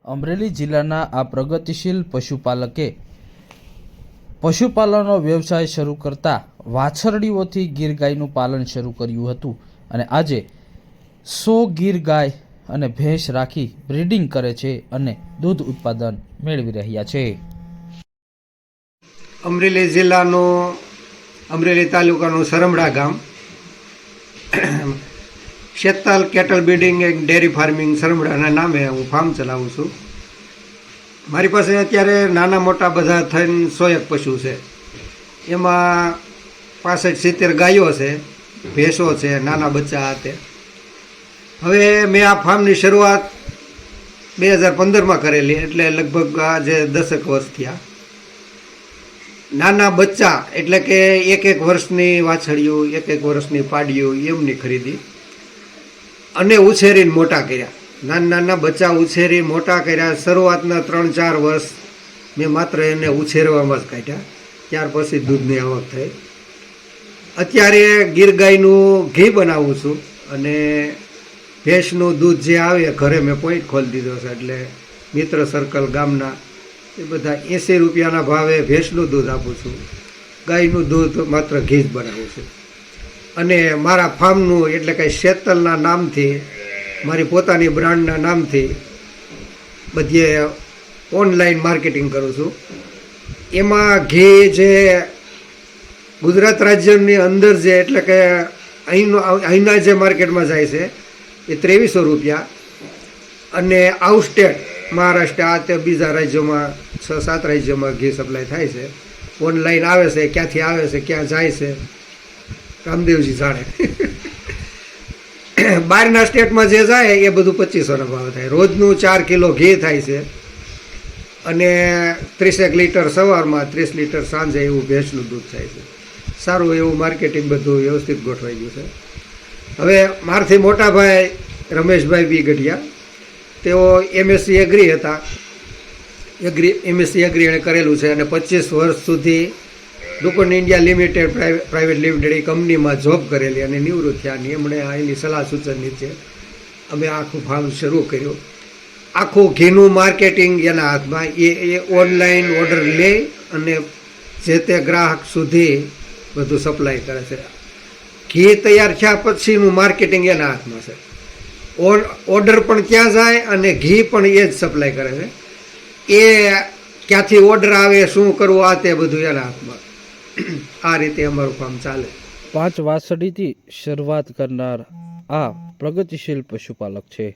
અમરેલી જિલ્લાના આ પ્રગતિશીલ પશુપાલકે પશુપાલનનો વ્યવસાય શરૂ કરતા વાછરડીઓથી ગીર ગાયનું પાલન શરૂ કર્યું હતું અને આજે 100 ગીર ગાય અને ભેંસ રાખી બ્રીડિંગ કરે છે અને દૂધ ઉત્પાદન મેળવી રહ્યા છે। અમરેલી જિલ્લાનો અમરેલી તાલુકાનું સરમડા ગામ Shetal cattle breeding and dairy farming સરમડાના નામે હું ફાર્મ ચલાવું છું। મારી પાસે અત્યારે નાના મોટા બધા થઈને 101 પશુ છે। એમાં 65-70 ગાયો છે, ભેંસો છે, નાના બચ્ચા તે। હવે મેં આ ફાર્મની શરૂઆત 2015માં કરેલી, એટલે લગભગ આજે 10 વર્ષ થયા। નાના બચ્ચા એટલે કે 1-1 વર્ષની વાછડીઓ, 1-1 વર્ષની પાડીઓ એમની ખરીદી અને ઉછેરીને મોટા કર્યા। નાના બચ્ચા ઉછેરી મોટા કર્યા। શરૂઆતના 3-4 વર્ષ મેં માત્ર એને ઉછેરવામાં જ કાઢ્યા, ત્યાર પછી દૂધની આવક થઈ। અત્યારે ગીર ગાયનું ઘી બનાવું છું અને ભેંસનું દૂધ જે આવે ઘરે મેં પોઈન્ટ ખોલી દીધો છે, એટલે મિત્ર સર્કલ ગામના એ બધા 80 રૂપિયાના ભાવે ભેંસનું દૂધ આપું છું। ગાયનું દૂધ માત્ર ઘી જ બનાવું છું અને મારા ફાર્મનું એટલે કે શેતલના નામથી, મારી પોતાની બ્રાન્ડના નામથી બધે ઓનલાઈન માર્કેટિંગ કરું છું। એમાં ઘી જે ગુજરાત રાજ્યની અંદર જે એટલે કે અહીંના જે માર્કેટમાં જાય છે એ 2300 રૂપિયા અને આઉટ સ્ટેટ મહારાષ્ટ્ર આ તે બીજા રાજ્યોમાં 6-7 રાજ્યોમાં ઘી સપ્લાય થાય છે। ઓનલાઈન આવે છે, ક્યાંથી આવે છે, ક્યાં જાય છે, રામદેવજી જાણે। બહારના સ્ટેટમાં જે જાય એ બધું 2500ના ભાવ થાય। રોજનું 4 કિલો ઘી થાય છે અને 30 લીટર સવારમાં, 30 લીટર સાંજે એવું ભેંસનું દૂધ થાય છે। સારું એવું માર્કેટિંગ બધું વ્યવસ્થિત ગોઠવાઈ ગયું છે। હવે મારથી મોટા ભાઈ રમેશભાઈ બી ગઢિયા, તેઓ એમએસસી એગ્રી હતા, એમએસસી એગ્રી એણે કરેલું છે અને 25 વર્ષ સુધી ડુકોન ઇન્ડિયા લિમિટેડ પ્રાઇવેટ લિમિટેડ એ કંપનીમાં જોબ કરેલી અને નિવૃત્ત થયા। એમણે એની સલાહ સૂચન નીચે અમે આખું ફાર્મ શરૂ કર્યું। આખું ઘીનું માર્કેટિંગ એના હાથમાં, એ ઓનલાઈન ઓર્ડર લે અને જે તે ગ્રાહક સુધી બધું સપ્લાય કરે છે। ઘી તૈયાર થયા પછીનું માર્કેટિંગ એના હાથમાં છે। ઓર્ડર પણ ત્યાં જાય અને ઘી પણ એ જ સપ્લાય કરે છે। એ ક્યાંથી ઓર્ડર આવે, શું કરવું, આ તે બધું એના હાથમાં। આ રીતે અમારું કામ ચાલે। 5 વાછરડીથી શરૂઆત કરનાર આ પ્રગતિશીલ પશુપાલક છે।